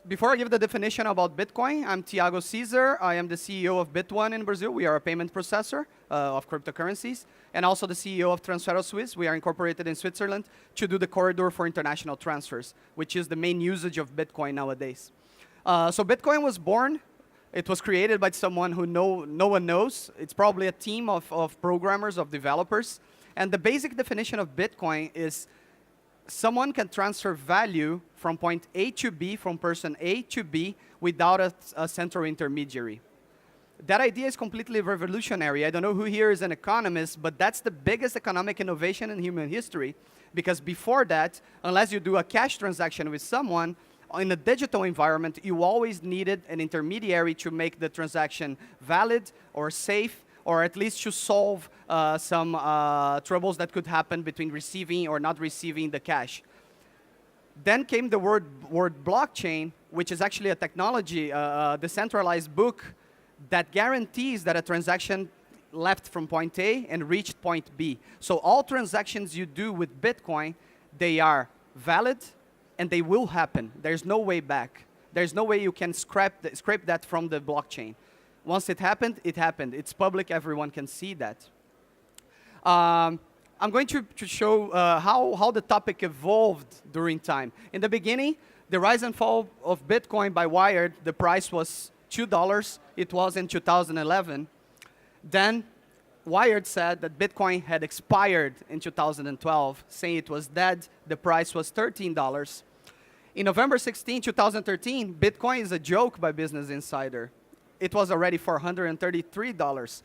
before I give the definition about Bitcoin, I'm Thiago Cesar. I am the CEO of Bit.One in Brazil. We are a payment processor of cryptocurrencies, and also the CEO of Transfero Swiss. We are incorporated in Switzerland to do the corridor for international transfers, which is the main usage of Bitcoin nowadays. So Bitcoin was born. It was created by someone who no one knows. It's probably a team of programmers, of developers. And the basic definition of Bitcoin is someone can transfer value from point A to B, from person A to B, without a central intermediary. That idea is completely revolutionary. I don't know who here is an economist, but that's the biggest economic innovation in human history. Because before that, unless you do a cash transaction with someone, in a digital environment, you always needed an intermediary to make the transaction valid or safe, or at least to solve some troubles that could happen between receiving or not receiving the cash. Then came the word blockchain, which is actually a technology, a decentralized book that guarantees that a transaction left from point A and reached point B. So all transactions you do with Bitcoin, they are valid and they will happen. There's no way back. There's no way you can scrape that from the blockchain. Once it happened, it happened. It's public, everyone can see that. I'm going to show how the topic evolved during time. In the beginning, the rise and fall of Bitcoin by Wired, the price was $2. It was in 2011. Then Wired said that Bitcoin had expired in 2012, saying it was dead. The price was $13. In November 16, 2013, Bitcoin is a joke by Business Insider. It was already $433.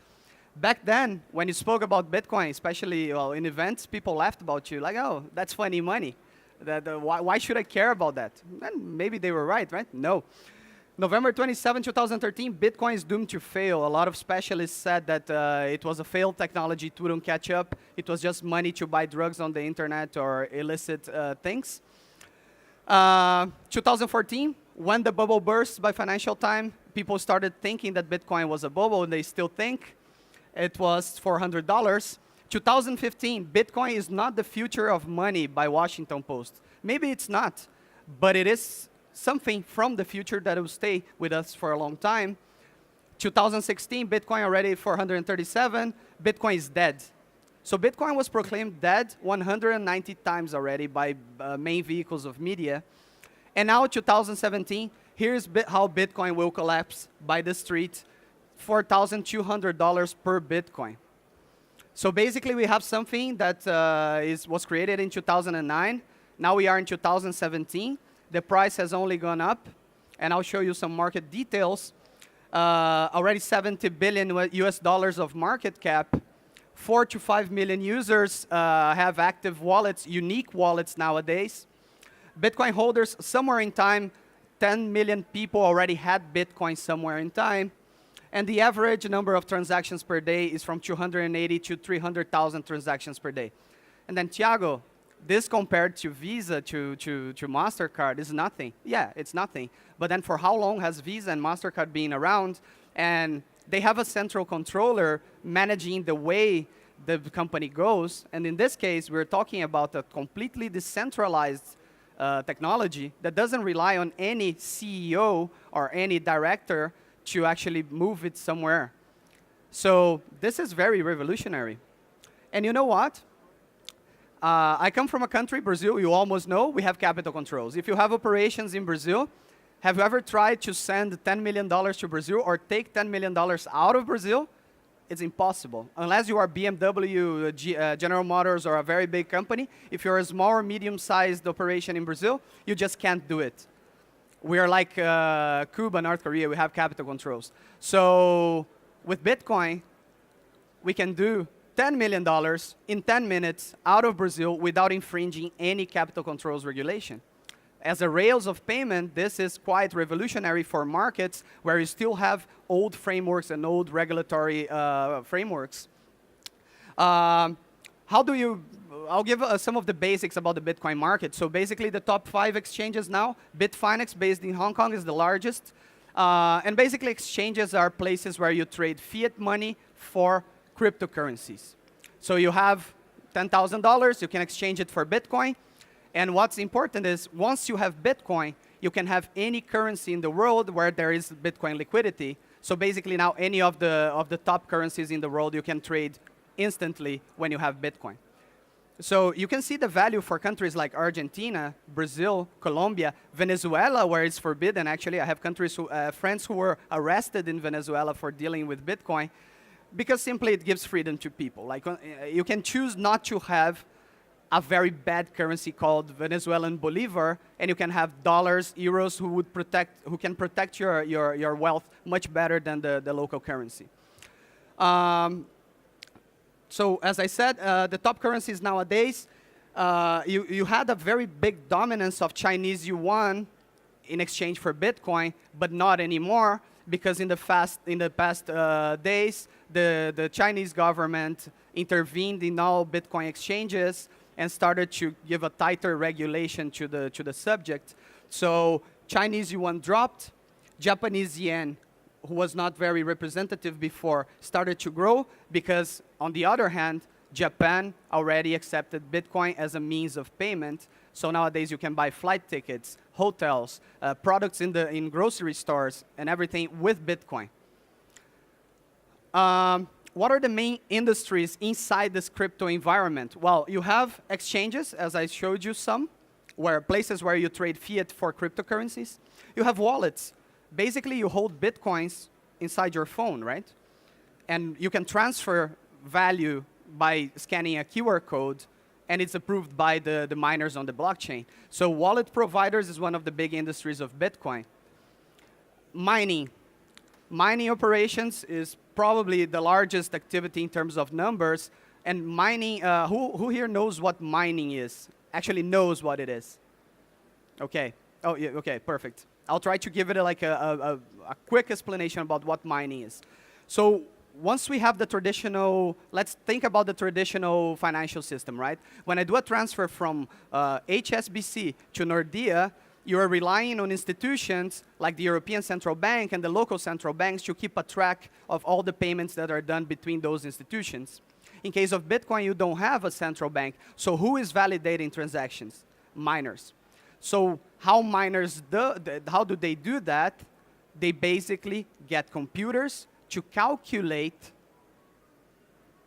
Back then, when you spoke about Bitcoin, especially in events, people laughed about you, like, oh, that's funny money. Why should I care about that? And maybe they were right? No. November 27, 2013, Bitcoin is doomed to fail. A lot of specialists said that it was a failed technology, it wouldn't catch up. It was just money to buy drugs on the internet or illicit things. 2014, when the bubble burst by Financial Times, people started thinking that Bitcoin was a bubble, and they still think. It was $400. 2015, Bitcoin is not the future of money by Washington Post. Maybe it's not, but it is something from the future that will stay with us for a long time. 2016, Bitcoin already 437. Bitcoin is dead. So Bitcoin was proclaimed dead 190 times already by main vehicles of media. And now 2017, here's how Bitcoin will collapse by the street, $4,200 per Bitcoin. So basically, we have something that was created in 2009. Now we are in 2017. The price has only gone up. And I'll show you some market details. Already 70 billion US dollars of market cap. 4 to 5 million users have active wallets, unique wallets nowadays. Bitcoin holders, somewhere in time, 10 million people already had Bitcoin somewhere in time. And the average number of transactions per day is from 280 to 300,000 transactions per day. And then, Thiago, this compared to Visa, to MasterCard, is nothing. Yeah, it's nothing. But then for how long has Visa and MasterCard been around? And they have a central controller managing the way the company goes. And in this case, we're talking about a completely decentralized technology that doesn't rely on any CEO or any director to actually move it somewhere. So this is very revolutionary. And you know what? I come from a country, Brazil, you almost know, we have capital controls. If you have operations in Brazil, have you ever tried to send $10 million to Brazil or take $10 million out of Brazil? It's impossible. Unless you are BMW, General Motors, or a very big company. If you're a small or medium-sized operation in Brazil, you just can't do it. We are like Cuba, North Korea. We have capital controls. So with Bitcoin, we can do $10 million in 10 minutes out of Brazil without infringing any capital controls regulation. As a rails of payment, this is quite revolutionary for markets where you still have old frameworks and old regulatory frameworks. I'll give some of the basics about the Bitcoin market. So basically, the top 5 exchanges now, Bitfinex, based in Hong Kong, is the largest. And basically, exchanges are places where you trade fiat money for cryptocurrencies. So you have $10,000, you can exchange it for Bitcoin. And what's important is once you have Bitcoin, you can have any currency in the world where there is Bitcoin liquidity. So basically now any of the top currencies in the world you can trade instantly when you have Bitcoin. So you can see the value for countries like Argentina, Brazil, Colombia, Venezuela, where it's forbidden. Actually, I have friends who were arrested in Venezuela for dealing with Bitcoin because simply it gives freedom to people. Like you can choose not to have a very bad currency called Venezuelan Bolivar, and you can have dollars, euros who can protect your wealth much better than the local currency. So as I said, the top currencies nowadays, you had a very big dominance of Chinese yuan in exchange for Bitcoin, but not anymore because in the past days, the Chinese government intervened in all Bitcoin exchanges and started to give a tighter regulation to the subject. So Chinese yuan dropped, Japanese yen, who was not very representative before, started to grow because, on the other hand, Japan already accepted Bitcoin as a means of payment. So nowadays you can buy flight tickets, hotels, products in grocery stores, and everything with Bitcoin. What are the main industries inside this crypto environment? Well, you have exchanges, as I showed you some, places where you trade fiat for cryptocurrencies. You have wallets. Basically, you hold Bitcoins inside your phone, right? And you can transfer value by scanning a QR code, and it's approved by the miners on the blockchain. So wallet providers is one of the big industries of Bitcoin. Mining. Mining operations is probably the largest activity in terms of numbers. And mining, who here knows what mining is? Actually knows what it is? Okay. Oh, yeah, okay, perfect. I'll try to give it a quick explanation about what mining is. So once we have the traditional, let's think about the traditional financial system, right? When I do a transfer from HSBC to Nordea, you are relying on institutions like the European Central Bank and the local central banks to keep a track of all the payments that are done between those institutions. In case of Bitcoin, you don't have a central bank. So who is validating transactions? Miners. So how do they do that? They basically get computers to calculate,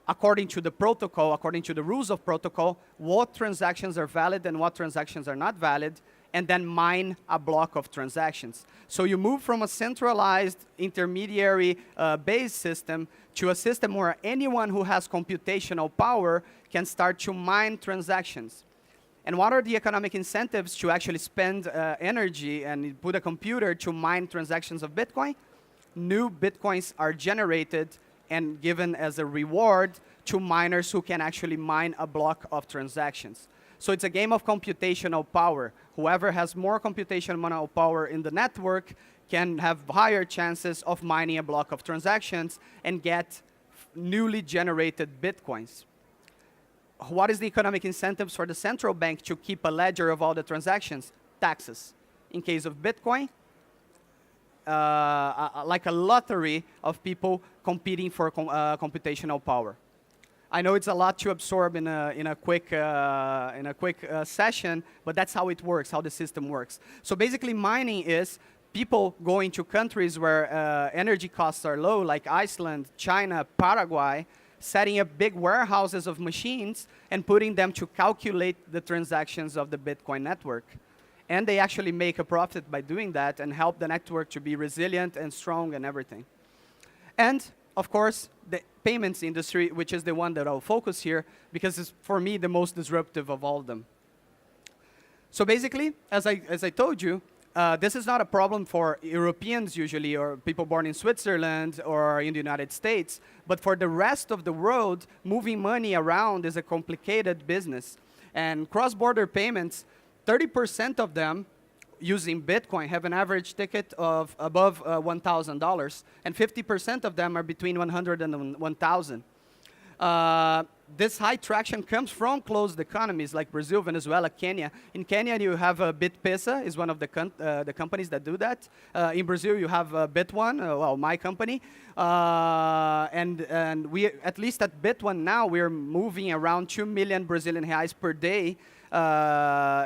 according to the protocol, according to the rules of protocol, what transactions are valid and what transactions are not valid, and then mine a block of transactions. So you move from a centralized intermediary-based system to a system where anyone who has computational power can start to mine transactions. And what are the economic incentives to actually spend energy and put a computer to mine transactions of Bitcoin? New Bitcoins are generated and given as a reward to miners who can actually mine a block of transactions. So it's a game of computational power. Whoever has more computational power in the network can have higher chances of mining a block of transactions and get newly generated Bitcoins. What is the economic incentives for the central bank to keep a ledger of all the transactions? Taxes. In case of Bitcoin, like a lottery of people competing for computational power. I know it's a lot to absorb in a quick session, but that's how it works, how the system works. So basically, mining is people going to countries where energy costs are low, like Iceland, China, Paraguay, setting up big warehouses of machines and putting them to calculate the transactions of the Bitcoin network. And they actually make a profit by doing that and help the network to be resilient and strong and everything. And, of course, the payments industry, which is the one that I'll focus here, because it's, for me, the most disruptive of all of them. So basically, as I told you, this is not a problem for Europeans usually, or people born in Switzerland or in the United States. But for the rest of the world, moving money around is a complicated business. And cross-border payments, 30% of them using Bitcoin have an average ticket of above $1,000, and 50% of them are between 100 and 1,000. This high traction comes from closed economies like Brazil, Venezuela, Kenya. In Kenya, you have Bit.Pesa is one of the companies that do that. In Brazil, you have Bit.One, well, my company. And we, at least at Bit.One now, we're moving around 2 million Brazilian reais per day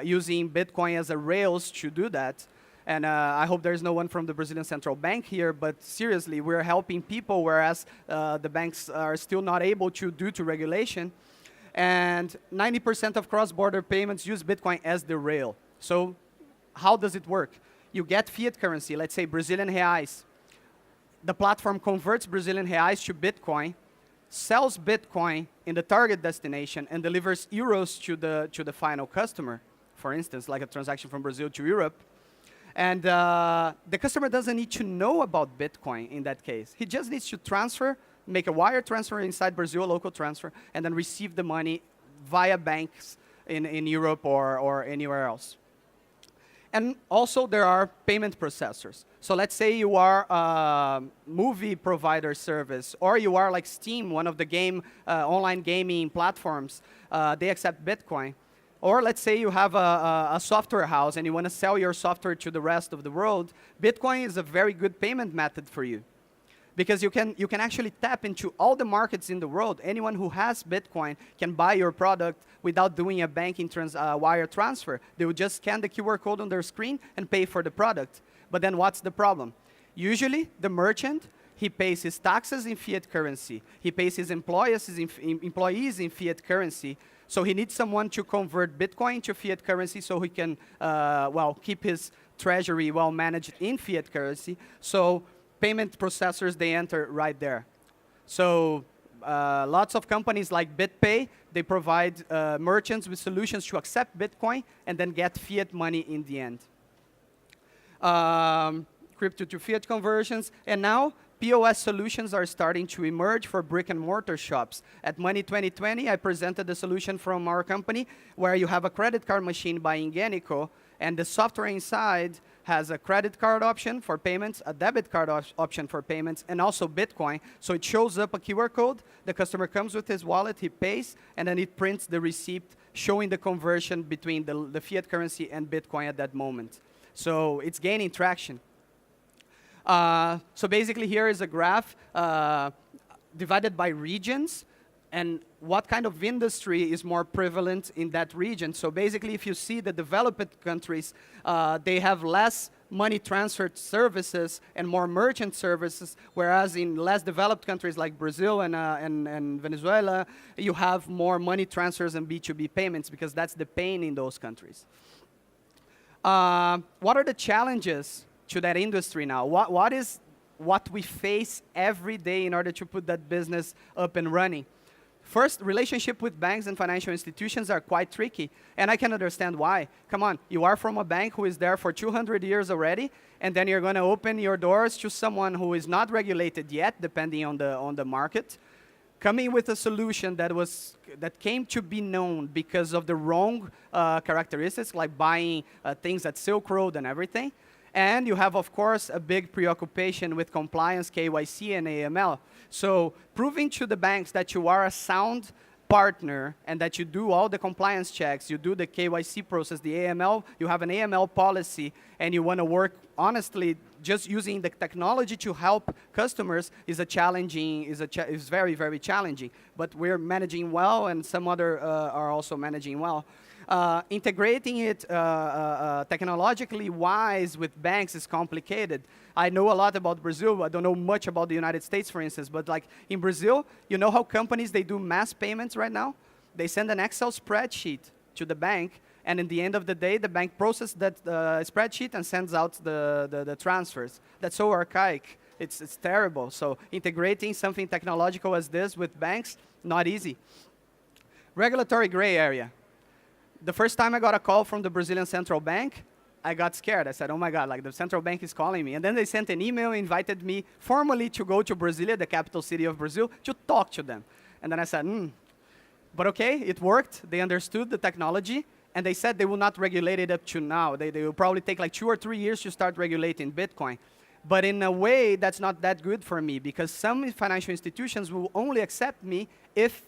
using Bitcoin as a rails to do that. And I hope there's no one from the Brazilian Central Bank here, but seriously, we're helping people, whereas the banks are still not able to due to regulation. And 90% of cross-border payments use Bitcoin as the rail. So how does it work? You get fiat currency, let's say Brazilian reais. The platform converts Brazilian reais to Bitcoin, sells Bitcoin in the target destination, and delivers euros to the final customer, for instance, like a transaction from Brazil to Europe. And the customer doesn't need to know about Bitcoin in that case. He just needs to transfer, make a wire transfer inside Brazil, a local transfer, and then receive the money via banks in Europe or anywhere else. And also, there are payment processors. So let's say you are a movie provider service, or you are like Steam, one of the online gaming platforms. They accept Bitcoin. Or let's say you have a software house and you want to sell your software to the rest of the world. Bitcoin is a very good payment method for you, because you can actually tap into all the markets in the world. Anyone who has Bitcoin can buy your product without doing a banking wire transfer. They will just scan the QR code on their screen and pay for the product. But then what's the problem? Usually, the merchant, he pays his taxes in fiat currency. He pays his employees in fiat currency. So he needs someone to convert Bitcoin to fiat currency so he can, keep his treasury well managed in fiat currency. So payment processors, they enter right there. So lots of companies like BitPay, they provide merchants with solutions to accept Bitcoin and then get fiat money in the end. Crypto to fiat conversions. And now POS solutions are starting to emerge for brick and mortar shops. At Money 2020, I presented a solution from our company where you have a credit card machine by Ingenico, and the software inside has a credit card option for payments, a debit card option for payments, and also Bitcoin. So it shows up a QR code, the customer comes with his wallet, he pays, and then it prints the receipt showing the conversion between the fiat currency and Bitcoin at that moment. So it's gaining traction. So basically here is a graph divided by regions and what kind of industry is more prevalent in that region. So basically, if you see the developed countries, they have less money transfer services and more merchant services, whereas in less developed countries like Brazil and Venezuela, you have more money transfers and B2B payments, because that's the pain in those countries. What are the challenges to that industry now? What is what we face every day in order to put that business up and running? First, relationship with banks and financial institutions are quite tricky, and I can understand why. Come on, you are from a bank who is there for 200 years already, and then you're going to open your doors to someone who is not regulated yet, depending on the market, coming with a solution that came to be known because of the wrong characteristics, like buying things at Silk Road and everything. And you have, of course, a big preoccupation with compliance, KYC, and AML. So proving to the banks that you are a sound partner and that you do all the compliance checks, you do the KYC process, the AML, you have an AML policy, and you want to work honestly just using the technology to help customers is very, very challenging. But we're managing well, and some other are also managing well. Integrating it technologically wise with banks is complicated. I know a lot about Brazil. I don't know much about the United States, for instance. But like in Brazil, you know how companies, they do mass payments right now? They send an Excel spreadsheet to the bank, and in the end of the day, the bank processes that spreadsheet and sends out the transfers. That's so archaic. It's terrible. So integrating something technological as this with banks, not easy. Regulatory gray area. The first time I got a call from the Brazilian Central Bank, I got scared. I said, oh my God, like the central bank is calling me. And then they sent an email, invited me formally to go to Brasilia, the capital city of Brazil, to talk to them. And then I said, But okay, it worked. They understood the technology, and they said they will not regulate it up to now. They will probably take like 2 or 3 years to start regulating Bitcoin. But in a way, that's not that good for me, because some financial institutions will only accept me if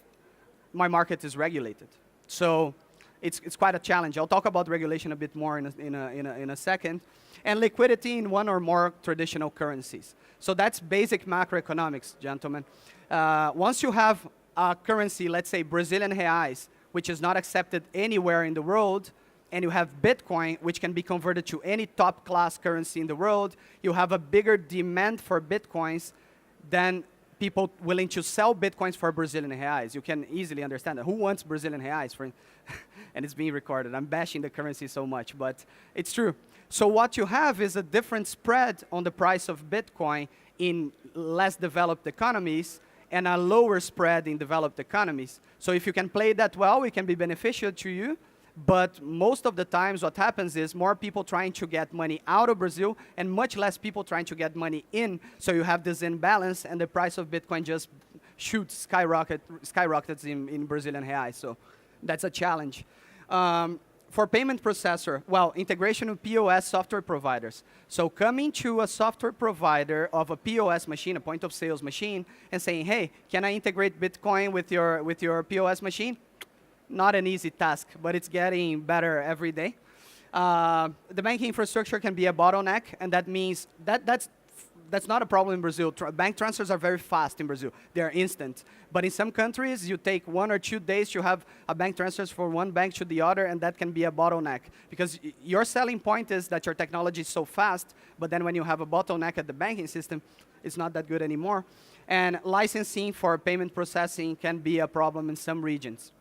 my market is regulated. So it's quite a challenge. I'll talk about regulation a bit more in a second. And liquidity in one or more traditional currencies. So that's basic macroeconomics, gentlemen. Once you have a currency, let's say Brazilian reais, which is not accepted anywhere in the world, and you have Bitcoin, which can be converted to any top-class currency in the world, you have a bigger demand for Bitcoins than people willing to sell Bitcoins for Brazilian reais. You can easily understand that. Who wants Brazilian reais? And it's being recorded. I'm bashing the currency so much, but it's true. So what you have is a different spread on the price of Bitcoin in less developed economies and a lower spread in developed economies. So if you can play that well, it can be beneficial to you. But most of the times what happens is more people trying to get money out of Brazil and much less people trying to get money in. So you have this imbalance and the price of Bitcoin just skyrockets in Brazilian reais. So that's a challenge. For payment processor, well, integration with POS software providers. So coming to a software provider of a POS machine, a point of sales machine, and saying, hey, can I integrate Bitcoin with your POS machine? Not an easy task, but it's getting better every day. The banking infrastructure can be a bottleneck, and that means that's not a problem in Brazil. Bank transfers are very fast in Brazil. They're instant. But in some countries, you take 1 or 2 days to have a bank transfers from one bank to the other, and that can be a bottleneck. Because your selling point is that your technology is so fast, but then when you have a bottleneck at the banking system, it's not that good anymore. And licensing for payment processing can be a problem in some regions.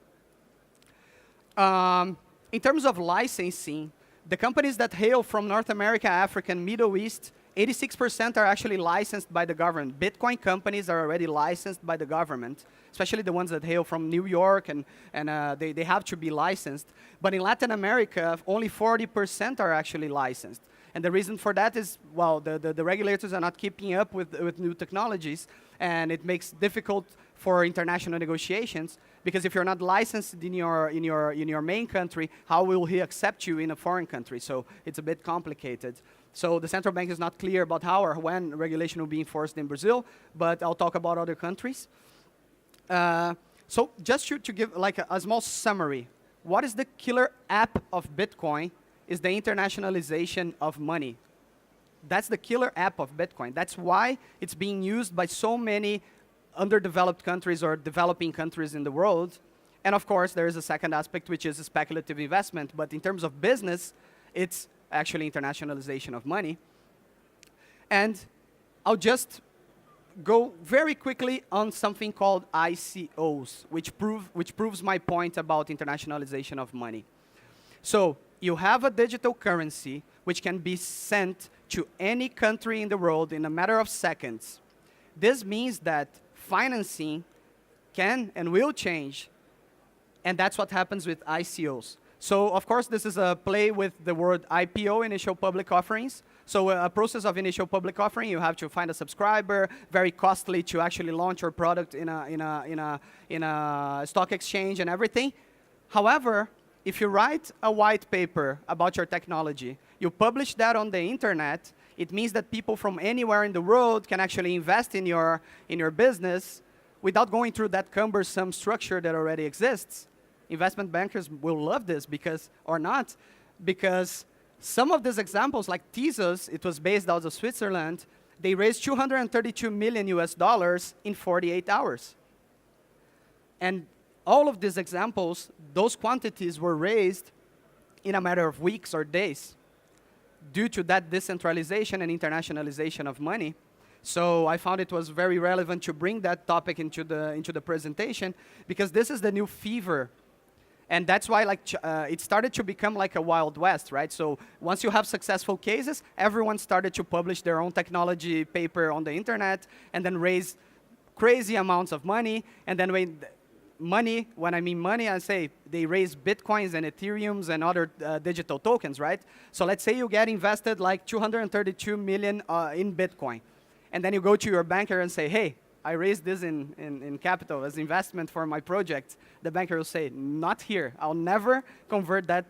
In terms of licensing, the companies that hail from North America, Africa, and Middle East, 86% are actually licensed by the government. Bitcoin companies are already licensed by the government, especially the ones that hail from New York, and they have to be licensed. But in Latin America, only 40% are actually licensed. And the reason for that is, well, the regulators are not keeping up with new technologies, and it makes difficult for international negotiations, because if you're not licensed in your main country, how will he accept you in a foreign country? So it's a bit complicated. So the central bank is not clear about how or when regulation will be enforced in Brazil, but I'll talk about other countries. So just to give like a small summary, what is the killer app of Bitcoin is the internationalization of money. That's the killer app of Bitcoin. That's why it's being used by so many underdeveloped countries or developing countries in the world. And of course, there is a second aspect, which is a speculative investment. But in terms of business, it's actually internationalization of money. And I'll just go very quickly on something called ICOs, which proves my point about internationalization of money. So you have a digital currency which can be sent to any country in the world in a matter of seconds. This means that financing can and will change, and that's what happens with ICOs. So, of course, this is a play with the word IPO, initial public offerings. So a process of initial public offering, you have to find a subscriber, very costly to actually launch your product in a stock exchange and everything. However, if you write a white paper about your technology, you publish that on the internet, it means that people from anywhere in the world can actually invest in your business without going through that cumbersome structure that already exists. Investment bankers will love this because some of these examples, like Tezos, it was based out of Switzerland, they raised $232 million in 48 hours. And all of these examples, those quantities were raised in a matter of weeks or days due to that decentralization and internationalization of money. So I found it was very relevant to bring that topic into the presentation, because this is the new fever. And that's why it started to become like a Wild West, right? So once you have successful cases, everyone started to publish their own technology paper on the internet and then raise crazy amounts of money. And then when I mean money, I say they raise Bitcoins and Ethereums and other digital tokens, right? So let's say you get invested like 232 million in Bitcoin. And then you go to your banker and say, hey, I raised this in capital as investment for my project. The banker will say, not here. I'll never convert that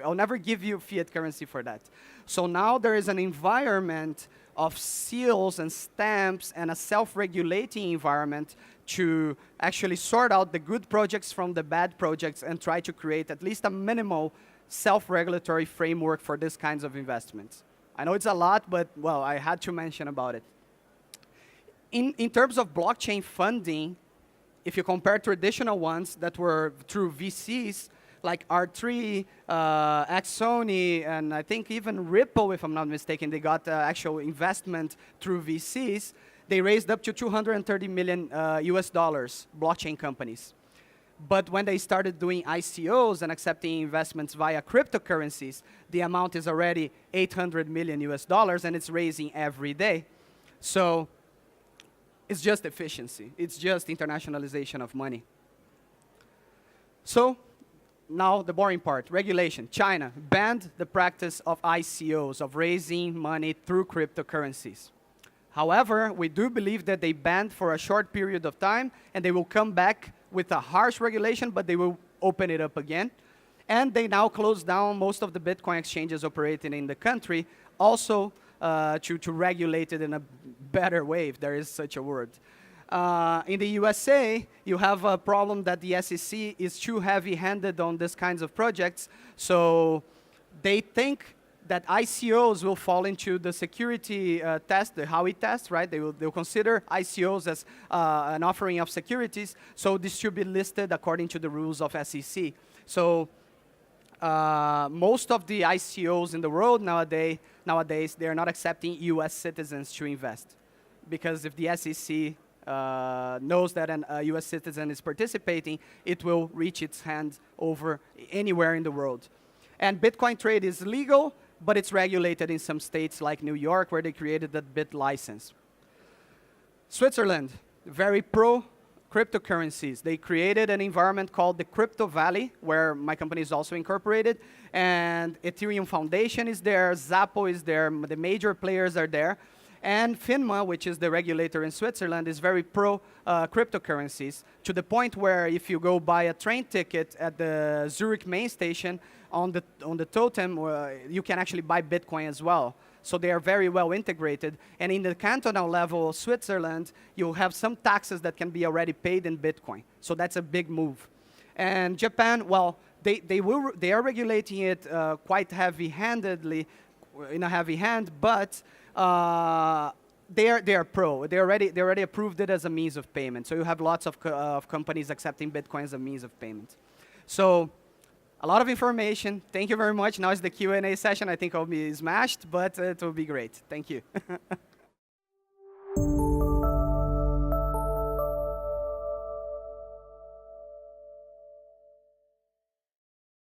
I'll never give you fiat currency for that. So now there is an environment of seals and stamps and a self-regulating environment to actually sort out the good projects from the bad projects and try to create at least a minimal self-regulatory framework for these kinds of investments. I know it's a lot, but, well, I had to mention about it. In terms of blockchain funding, if you compare traditional ones that were through VCs, like R3, Axoni, and I think even Ripple, if I'm not mistaken, they got actual investment through VCs. They raised up to 230 million US dollars, blockchain companies. But when they started doing ICOs and accepting investments via cryptocurrencies, the amount is already 800 million US dollars, and it's raising every day. So it's just efficiency. It's just internationalization of money. So now the boring part, regulation. China banned the practice of ICOs, of raising money through cryptocurrencies. However, we do believe that they banned for a short period of time, and they will come back with a harsh regulation, but they will open it up again. And they now close down most of the Bitcoin exchanges operating in the country, also to regulate it in a better way, if there is such a word. In the USA, you have a problem that the SEC is too heavy-handed on these kinds of projects, so they think that ICOs will fall into the security test, the Howey test, right? They'll consider ICOs as an offering of securities, so this should be listed according to the rules of SEC. So most of the ICOs in the world nowadays, they're not accepting US citizens to invest. Because if the SEC knows that a US citizen is participating, it will reach its hand over anywhere in the world. And Bitcoin trade is legal, but it's regulated in some states like New York, where they created the Bit license. Switzerland, very pro cryptocurrencies. They created an environment called the Crypto Valley, where my company is also incorporated, and Ethereum Foundation is there, Zappo is there, the major players are there. And FINMA, which is the regulator in Switzerland, is very pro cryptocurrencies, to the point where if you go buy a train ticket at the Zurich main station, on the totem, you can actually buy Bitcoin as well. So they are very well integrated. And in the cantonal level of Switzerland, you have some taxes that can be already paid in Bitcoin. So that's a big move. And Japan, well, they are regulating it quite heavy-handedly, in a heavy hand, but they are pro. They already approved it as a means of payment. So you have lots of companies accepting Bitcoin as a means of payment. So a lot of information. Thank you very much. Now is the Q&A session. I think I'll be smashed, but it will be great. Thank you.